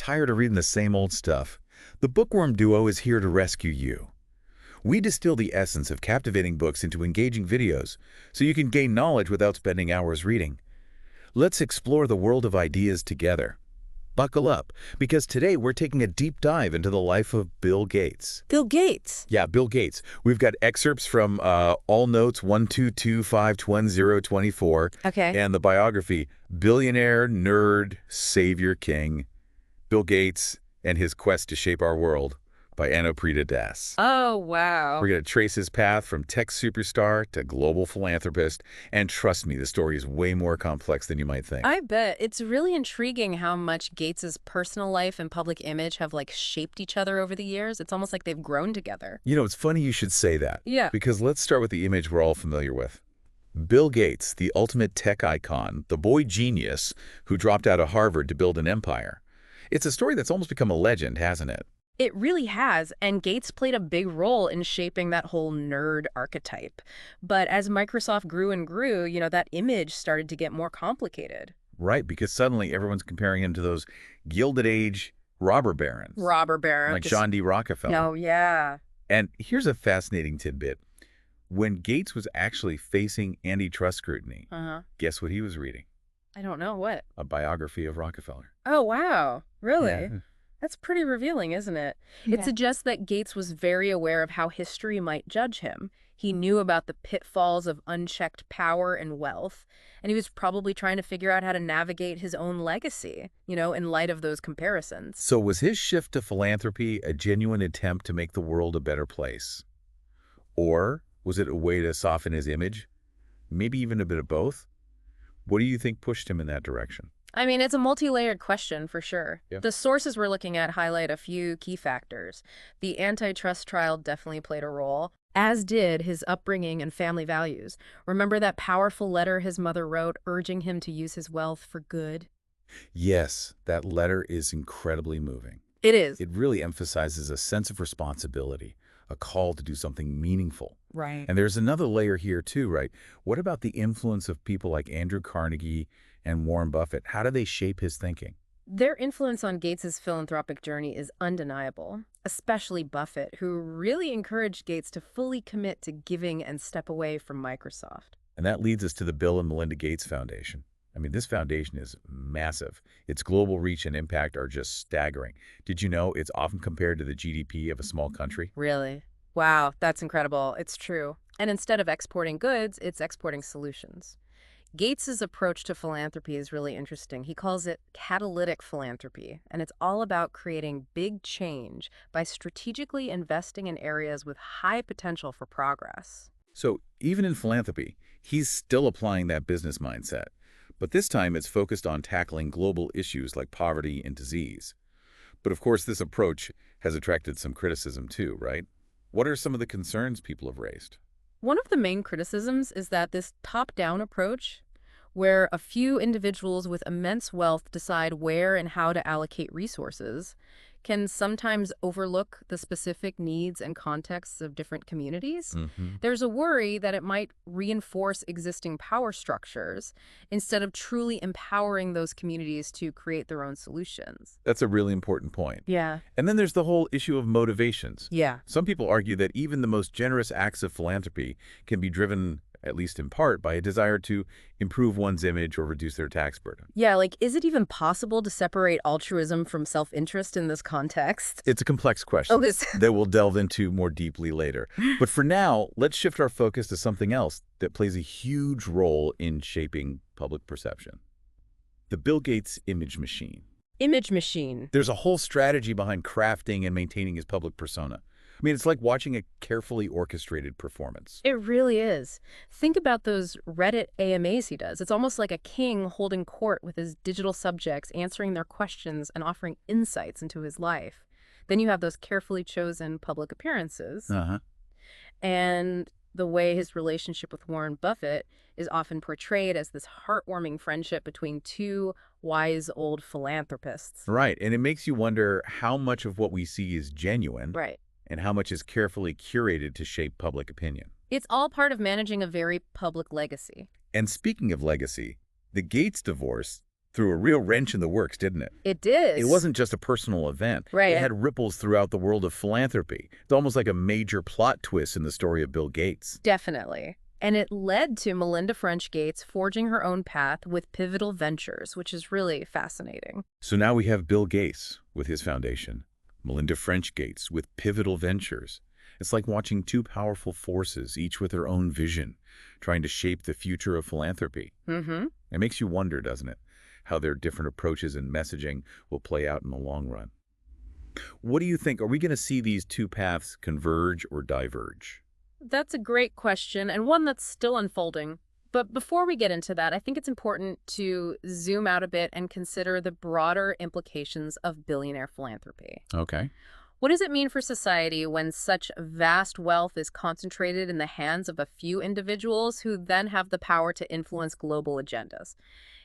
Tired of reading the same old stuff? The Bookworm Duo is here to rescue you. We distill the essence of captivating books into engaging videos so you can gain knowledge without spending hours reading. Let's explore the world of ideas together. Buckle up, because today we're taking a deep dive into the life of Bill Gates. Bill Gates? Yeah, Bill Gates. We've got excerpts from All Notes 122511024 and the biography Billionaire, Nerd, Savior, King, Bill Gates and His Quest to Shape Our World by Anupreeta. Oh, wow. We're going to trace his path from tech superstar to global philanthropist. And trust me, the story is way more complex than you might think. I bet. It's really intriguing how much Gates's personal life and public image have, shaped each other over the years. It's almost like they've grown together. You know, it's funny you should say that. Yeah. Because let's start with the image we're all familiar with. Bill Gates, the ultimate tech icon, the boy genius who dropped out of Harvard to build an empire. It's a story that's almost become a legend, hasn't it? It really has, and Gates played a big role in shaping that whole nerd archetype. But as Microsoft grew and grew, that image started to get more complicated. Right, because suddenly everyone's comparing him to those Gilded Age robber barons. Robber baron. Like John D. Rockefeller. Oh, yeah. And here's a fascinating tidbit. When Gates was actually facing antitrust scrutiny, guess what he was reading? I don't know. What? A biography of Rockefeller. Oh, wow. Really? Yeah. That's pretty revealing, isn't it? Yeah. It suggests that Gates was very aware of how history might judge him. He knew about the pitfalls of unchecked power and wealth, and he was probably trying to figure out how to navigate his own legacy, in light of those comparisons. So was his shift to philanthropy a genuine attempt to make the world a better place? Or was it a way to soften his image? Maybe even a bit of both? What do you think pushed him in that direction? I mean, it's a multi-layered question for sure. Yeah. The sources we're looking at highlight a few key factors. The antitrust trial definitely played a role, as did his upbringing and family values. Remember that powerful letter his mother wrote urging him to use his wealth for good? Yes, that letter is incredibly moving. It is. It really emphasizes a sense of responsibility, a call to do something meaningful. Right. And there's another layer here too, right? What about the influence of people like Andrew Carnegie and Warren Buffett? How do they shape his thinking? Their influence on Gates's philanthropic journey is undeniable, especially Buffett, who really encouraged Gates to fully commit to giving and step away from Microsoft. And that leads us to the Bill and Melinda Gates Foundation. I mean, this foundation is massive. Its global reach and impact are just staggering. Did you know it's often compared to the GDP of a small country? Really? Wow, that's incredible. It's true. And instead of exporting goods, it's exporting solutions. Gates's approach to philanthropy is really interesting. He calls it catalytic philanthropy, and it's all about creating big change by strategically investing in areas with high potential for progress. So even in philanthropy, he's still applying that business mindset. But this time it's focused on tackling global issues like poverty and disease. But of course, this approach has attracted some criticism too, right? What are some of the concerns people have raised? One of the main criticisms is that this top-down approach, where a few individuals with immense wealth decide where and how to allocate resources, can sometimes overlook the specific needs and contexts of different communities. There's a worry that it might reinforce existing power structures instead of truly empowering those communities to create their own solutions. That's a really important point. Yeah. And then there's the whole issue of motivations. Yeah. Some people argue that even the most generous acts of philanthropy can be driven, at least in part, by a desire to improve one's image or reduce their tax burden. Yeah, is it even possible to separate altruism from self-interest in this context? It's a complex question Oh, that we'll delve into more deeply later. But for now, let's shift our focus to something else that plays a huge role in shaping public perception. The Bill Gates image machine. Image machine. There's a whole strategy behind crafting and maintaining his public persona. I mean, it's like watching a carefully orchestrated performance. It really is. Think about those Reddit AMAs he does. It's almost like a king holding court with his digital subjects, answering their questions and offering insights into his life. Then you have those carefully chosen public appearances. And the way his relationship with Warren Buffett is often portrayed as this heartwarming friendship between two wise old philanthropists. Right. And it makes you wonder how much of what we see is genuine. Right. And how much is carefully curated to shape public opinion. It's all part of managing a very public legacy. And speaking of legacy, the Gates divorce Threw a real wrench in the works, didn't it? It did. It wasn't just a personal event. Right. It had ripples throughout the world of philanthropy. It's almost like a major plot twist in the story of Bill Gates. Definitely. And it led to Melinda French Gates forging her own path with pivotal ventures, which is really fascinating. So now we have Bill Gates with his foundation, Melinda French Gates with pivotal ventures. It's like watching two powerful forces, each with their own vision, trying to shape the future of philanthropy. Mm-hmm. It makes you wonder, doesn't it, how their different approaches and messaging will play out in the long run. What do you think? Are we going to see these two paths converge or diverge? That's a great question, and one that's still unfolding. But before we get into that, I think it's important to zoom out a bit and consider the broader implications of billionaire philanthropy. Okay. What does it mean for society when such vast wealth is concentrated in the hands of a few individuals who then have the power to influence global agendas?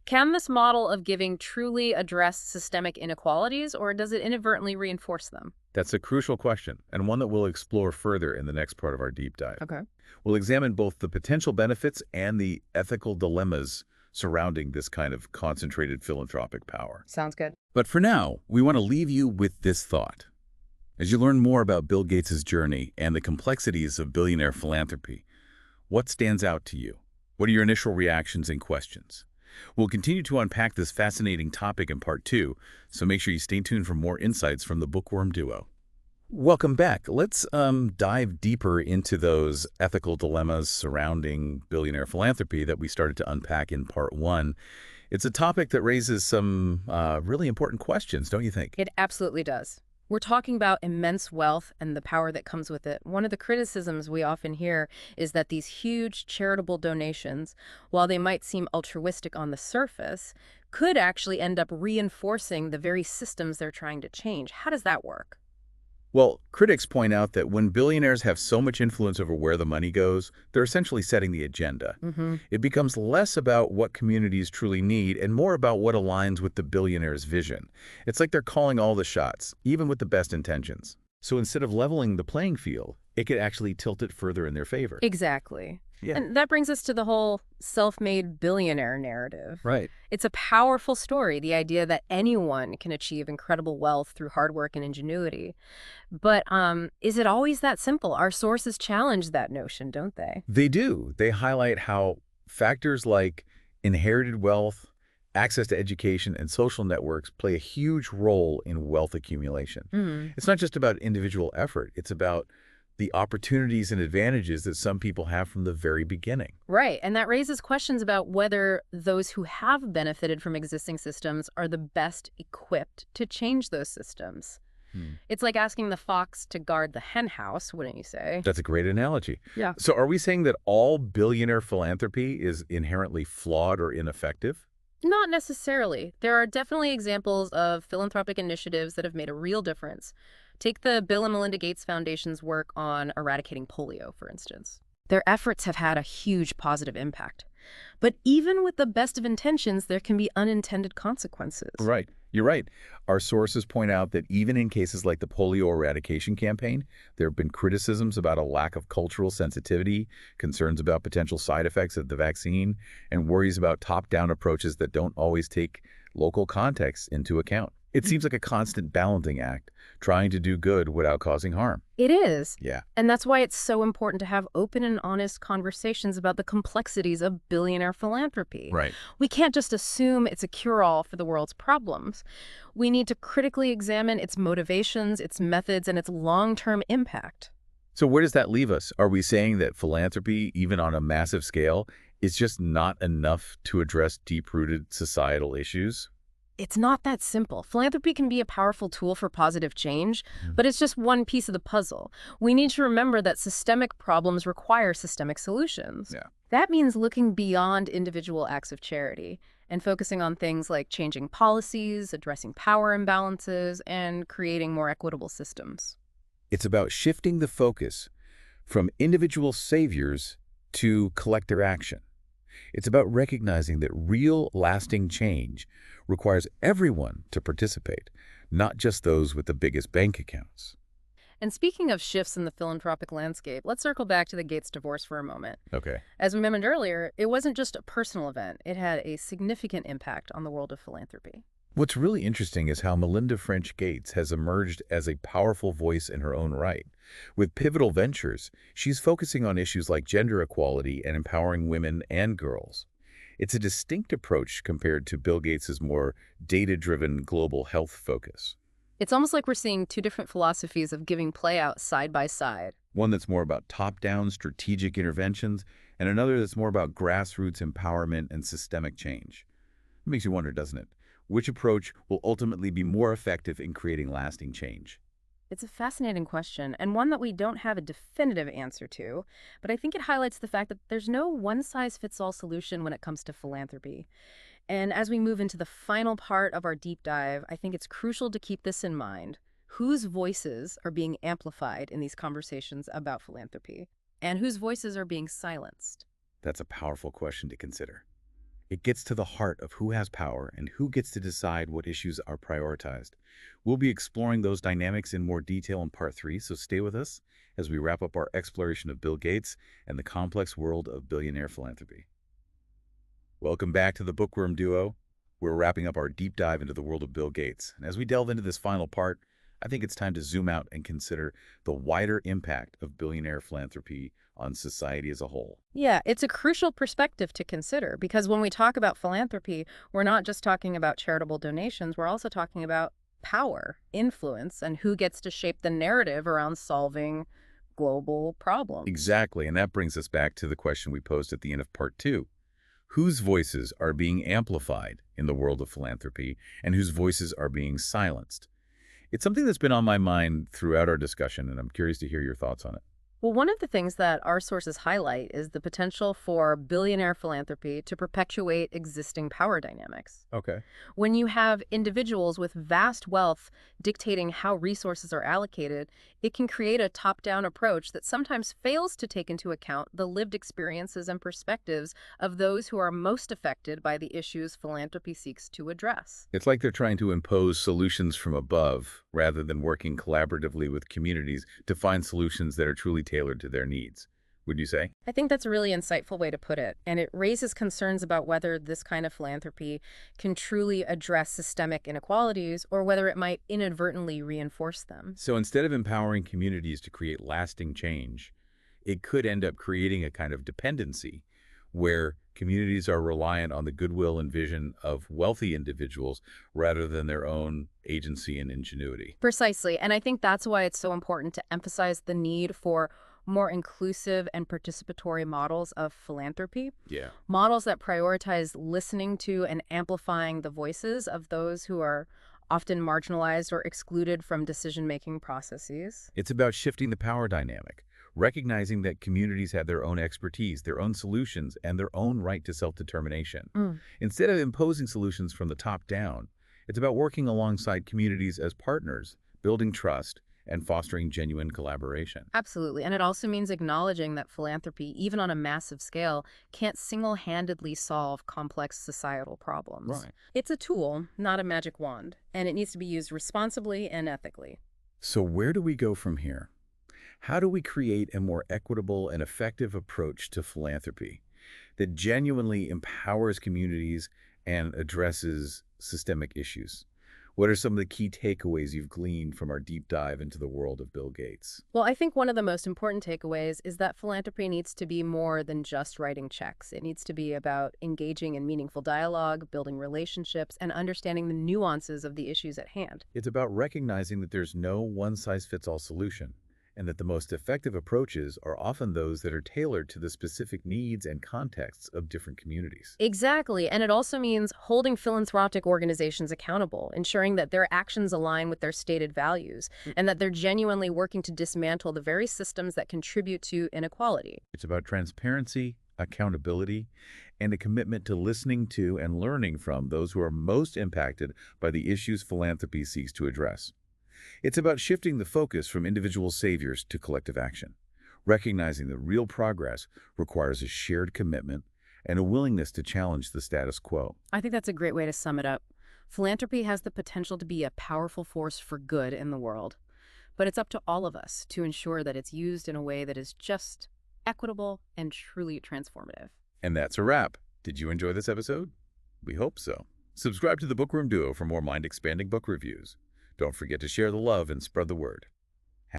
Can this model of giving truly address systemic inequalities, or does it inadvertently reinforce them? That's a crucial question, and one that we'll explore further in the next part of our deep dive. Okay. We'll examine both the potential benefits and the ethical dilemmas surrounding this kind of concentrated philanthropic power. Sounds good. But for now, we want to leave you with this thought. As you learn more about Bill Gates' journey and the complexities of billionaire philanthropy, what stands out to you? What are your initial reactions and questions? We'll continue to unpack this fascinating topic in part 2, so make sure you stay tuned for more insights from the Bookworm duo. Welcome back. Let's dive deeper into those ethical dilemmas surrounding billionaire philanthropy that we started to unpack in part 1. It's a topic that raises some really important questions, don't you think? It absolutely does. We're talking about immense wealth and the power that comes with it. One of the criticisms we often hear is that these huge charitable donations, while they might seem altruistic on the surface, could actually end up reinforcing the very systems they're trying to change. How does that work? Well, critics point out that when billionaires have so much influence over where the money goes, they're essentially setting the agenda. It becomes less about what communities truly need and more about what aligns with the billionaire's vision. It's like they're calling all the shots, even with the best intentions. So instead of leveling the playing field, it could actually tilt it further in their favor. Exactly. Yeah. And that brings us to the whole self-made billionaire narrative. Right. It's a powerful story, the idea that anyone can achieve incredible wealth through hard work and ingenuity. But is it always that simple? Our sources challenge that notion, don't they? They do. They highlight how factors like inherited wealth, access to education, and social networks play a huge role in wealth accumulation. It's not just about individual effort. It's about the opportunities and advantages that some people have from the very beginning. Right, and that raises questions about whether those who have benefited from existing systems are the best equipped to change those systems. It's like asking the fox to guard the hen house, wouldn't you say? That's a great analogy. Yeah. So are we saying that all billionaire philanthropy is inherently flawed or ineffective? Not necessarily. There are definitely examples of philanthropic initiatives that have made a real difference. Take the Bill and Melinda Gates Foundation's work on eradicating polio, for instance. Their efforts have had a huge positive impact. But even with the best of intentions, there can be unintended consequences. Right. You're right. Our sources point out that even in cases like the polio eradication campaign, there have been criticisms about a lack of cultural sensitivity, concerns about potential side effects of the vaccine, and worries about top-down approaches that don't always take local context into account. It seems like a constant balancing act, trying to do good without causing harm. It is. Yeah. And that's why it's so important to have open and honest conversations about the complexities of billionaire philanthropy. Right. We can't just assume it's a cure-all for the world's problems. We need to critically examine its motivations, its methods, and its long-term impact. So where does that leave us? Are we saying that philanthropy, even on a massive scale, is just not enough to address deep-rooted societal issues? It's not that simple. Philanthropy can be a powerful tool for positive change, but it's just one piece of the puzzle. We need to remember that systemic problems require systemic solutions. Yeah. That means looking beyond individual acts of charity and focusing on things like changing policies, addressing power imbalances, and creating more equitable systems. It's about shifting the focus from individual saviors to collective action. It's about recognizing that real, lasting change requires everyone to participate, not just those with the biggest bank accounts. And speaking of shifts in the philanthropic landscape, let's circle back to the Gates divorce for a moment. Okay. As we mentioned earlier, it wasn't just a personal event. It had a significant impact on the world of philanthropy. What's really interesting is how Melinda French Gates has emerged as a powerful voice in her own right. With pivotal ventures, she's focusing on issues like gender equality and empowering women and girls. It's a distinct approach compared to Bill Gates's more data-driven global health focus. It's almost like we're seeing two different philosophies of giving play out side by side. One that's more about top-down strategic interventions, and another that's more about grassroots empowerment and systemic change. It makes you wonder, doesn't it? Which approach will ultimately be more effective in creating lasting change? It's a fascinating question, and one that we don't have a definitive answer to, but I think it highlights the fact that there's no one-size-fits-all solution when it comes to philanthropy. And as we move into the final part of our deep dive, I think it's crucial to keep this in mind. Whose voices are being amplified in these conversations about philanthropy, and whose voices are being silenced? That's a powerful question to consider. It gets to the heart of who has power and who gets to decide what issues are prioritized. We'll be exploring those dynamics in more detail in part 3, so stay with us as we wrap up our exploration of Bill Gates and the complex world of billionaire philanthropy. Welcome back to the Bookworm Duo. We're wrapping up our deep dive into the world of Bill Gates. And as we delve into this final part, I think it's time to zoom out and consider the wider impact of billionaire philanthropy on society as a whole. Yeah, it's a crucial perspective to consider because when we talk about philanthropy, we're not just talking about charitable donations, we're also talking about power, influence, and who gets to shape the narrative around solving global problems. Exactly, and that brings us back to the question we posed at the end of part 2. Whose voices are being amplified in the world of philanthropy and whose voices are being silenced? It's something that's been on my mind throughout our discussion, and I'm curious to hear your thoughts on it. Well, one of the things that our sources highlight is the potential for billionaire philanthropy to perpetuate existing power dynamics. Okay. When you have individuals with vast wealth dictating how resources are allocated, it can create a top-down approach that sometimes fails to take into account the lived experiences and perspectives of those who are most affected by the issues philanthropy seeks to address. It's like they're trying to impose solutions from above rather than working collaboratively with communities to find solutions that are truly tailored to their needs. Would you say? I think that's a really insightful way to put it, and it raises concerns about whether this kind of philanthropy can truly address systemic inequalities or whether it might inadvertently reinforce them. So instead of empowering communities to create lasting change, it could end up creating a kind of dependency where communities are reliant on the goodwill and vision of wealthy individuals rather than their own agency and ingenuity. Precisely, and I think that's why it's so important to emphasize the need for more inclusive and participatory models of philanthropy. Yeah. Models that prioritize listening to and amplifying the voices of those who are often marginalized or excluded from decision-making processes. It's about shifting the power dynamic, recognizing that communities have their own expertise, their own solutions, and their own right to self-determination. Instead of imposing solutions from the top down, it's about working alongside communities as partners, building trust, and fostering genuine collaboration. Absolutely. And it also means acknowledging that philanthropy, even on a massive scale, can't single-handedly solve complex societal problems. Right. It's a tool, not a magic wand, and it needs to be used responsibly and ethically. So where do we go from here? How do we create a more equitable and effective approach to philanthropy that genuinely empowers communities and addresses systemic issues? What are some of the key takeaways you've gleaned from our deep dive into the world of Bill Gates? Well, I think one of the most important takeaways is that philanthropy needs to be more than just writing checks. It needs to be about engaging in meaningful dialogue, building relationships, and understanding the nuances of the issues at hand. It's about recognizing that there's no one-size-fits-all solution, and that the most effective approaches are often those that are tailored to the specific needs and contexts of different communities. Exactly, and it also means holding philanthropic organizations accountable, ensuring that their actions align with their stated values, and that they're genuinely working to dismantle the very systems that contribute to inequality. It's about transparency, accountability, and a commitment to listening to and learning from those who are most impacted by the issues philanthropy seeks to address. It's about shifting the focus from individual saviors to collective action, recognizing that real progress requires a shared commitment and a willingness to challenge the status quo. I think that's a great way to sum it up. Philanthropy has the potential to be a powerful force for good in the world. But it's up to all of us to ensure that it's used in a way that is just, equitable, and truly transformative. And that's a wrap. Did you enjoy this episode? We hope so. Subscribe to the Bookworm Duo for more mind-expanding book reviews. Don't forget to share the love and spread the word.